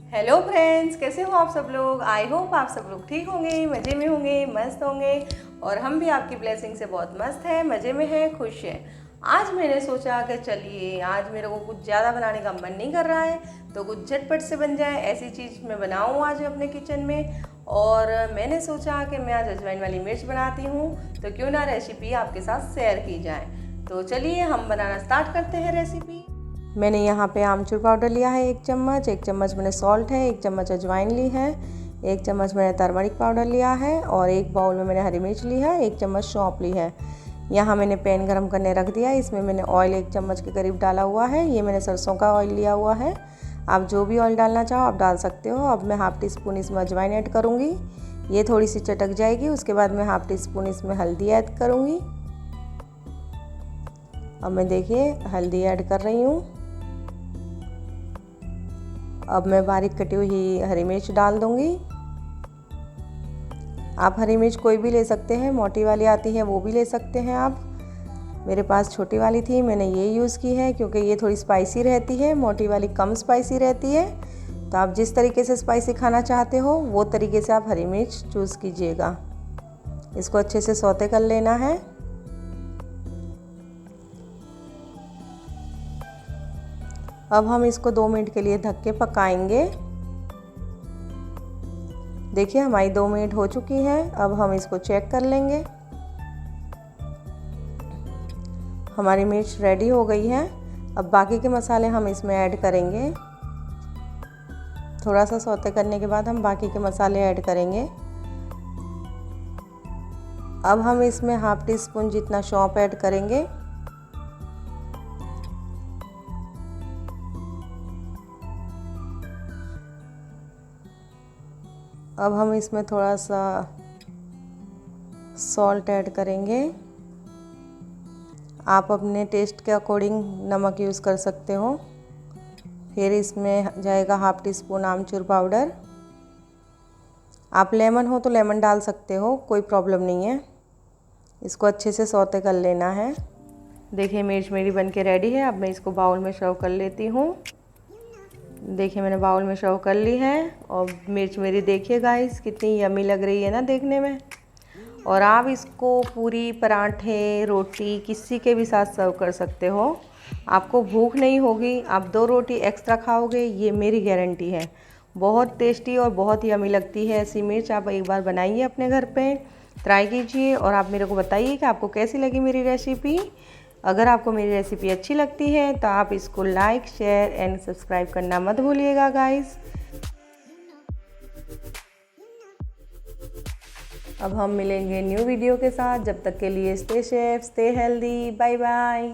Hello friends, कैसे हो आप सब लोग। आई होप आप सब लोग ठीक होंगे, मज़े में होंगे, मस्त होंगे। और हम भी आपकी ब्लेसिंग से बहुत मस्त हैं, मज़े में हैं, खुश हैं। आज मैंने सोचा कि चलिए, आज मेरे को कुछ ज़्यादा बनाने का मन नहीं कर रहा है, तो कुछ झटपट से बन जाए ऐसी चीज़ मैं बनाऊँ आज अपने किचन में। और मैंने सोचा कि मैं आज अजवाइन वाली मिर्च बनाती हूँ, तो क्यों ना रेसिपी आपके साथ शेयर की जाए। तो चलिए हम बनाना स्टार्ट करते हैं रेसिपी। मैंने यहाँ पे आमचूर पाउडर लिया है 1 चम्मच मैंने सॉल्ट है, 1 चम्मच अजवाइन ली है, 1 चम्मच मैंने टर्मरिक पाउडर लिया है और एक बाउल में मैंने हरी मिर्च ली है, 1 चम्मच सौंफ ली है। यहाँ मैंने पैन गरम करने रख दिया है, इसमें मैंने ऑयल 1 चम्मच के करीब डाला हुआ है। ये मैंने सरसों का ऑयल लिया हुआ है, आप जो भी ऑयल डालना चाहो आप डाल सकते हो। अब मैं हाफ़ टी स्पून इसमें अजवाइन ऐड करूँगी, ये थोड़ी सी चटक जाएगी। उसके बाद मैं हाफ़ टी स्पून इसमें हल्दी ऐड करूँगी। अब मैं देखिए हल्दी ऐड कर रही हूँ। अब मैं बारीक कटी हुई हरी मिर्च डाल दूँगी। आप हरी मिर्च कोई भी ले सकते हैं, मोटी वाली आती है वो भी ले सकते हैं आप। मेरे पास छोटी वाली थी, मैंने ये यूज़ की है क्योंकि ये थोड़ी स्पाइसी रहती है, मोटी वाली कम स्पाइसी रहती है। तो आप जिस तरीके से स्पाइसी खाना चाहते हो वो तरीके से आप हरी मिर्च चूज़ कीजिएगा। इसको अच्छे से सौते कर लेना है। अब हम इसको 2 मिनट के लिए ढक के पकाएंगे। देखिए हमारी 2 मिनट हो चुकी है। अब हम इसको चेक कर लेंगे। हमारी मिर्च रेडी हो गई है। अब बाकी के मसाले हम इसमें ऐड करेंगे। थोड़ा सा सौते करने के बाद हम बाकी के मसाले ऐड करेंगे। अब हम इसमें हाफ़ टी स्पून जितना सौंफ ऐड करेंगे। अब हम इसमें थोड़ा सा सॉल्ट ऐड करेंगे। आप अपने टेस्ट के अकॉर्डिंग नमक यूज़ कर सकते हो। फिर इसमें जाएगा हाफ़ टी स्पून आमचूर पाउडर। आप लेमन हो तो लेमन डाल सकते हो, कोई प्रॉब्लम नहीं है। इसको अच्छे से सौते कर लेना है। देखिए मिर्च मेरी बन के रेडी है। अब मैं इसको बाउल में सर्व कर लेती हूँ। देखिए मैंने बाउल में सर्व कर ली है। और मिर्च मेरी देखिए गाइस कितनी यमी लग रही है ना देखने में। और आप इसको पूरी, पराठे, रोटी किसी के भी साथ सर्व कर सकते हो। आपको भूख नहीं होगी, आप 2 रोटी एक्स्ट्रा खाओगे, ये मेरी गारंटी है। बहुत टेस्टी और बहुत यमी लगती है ऐसी मिर्च। आप एक बार बनाइए अपने घर पे, ट्राई कीजिए और आप मेरे को बताइए कि आपको कैसी लगी मेरी रेसिपी। अगर आपको मेरी रेसिपी अच्छी लगती है तो आप इसको लाइक, शेयर एंड सब्सक्राइब करना मत भूलिएगा गाइस। अब हम मिलेंगे न्यू वीडियो के साथ। जब तक के लिए stay safe, stay healthy, bye bye.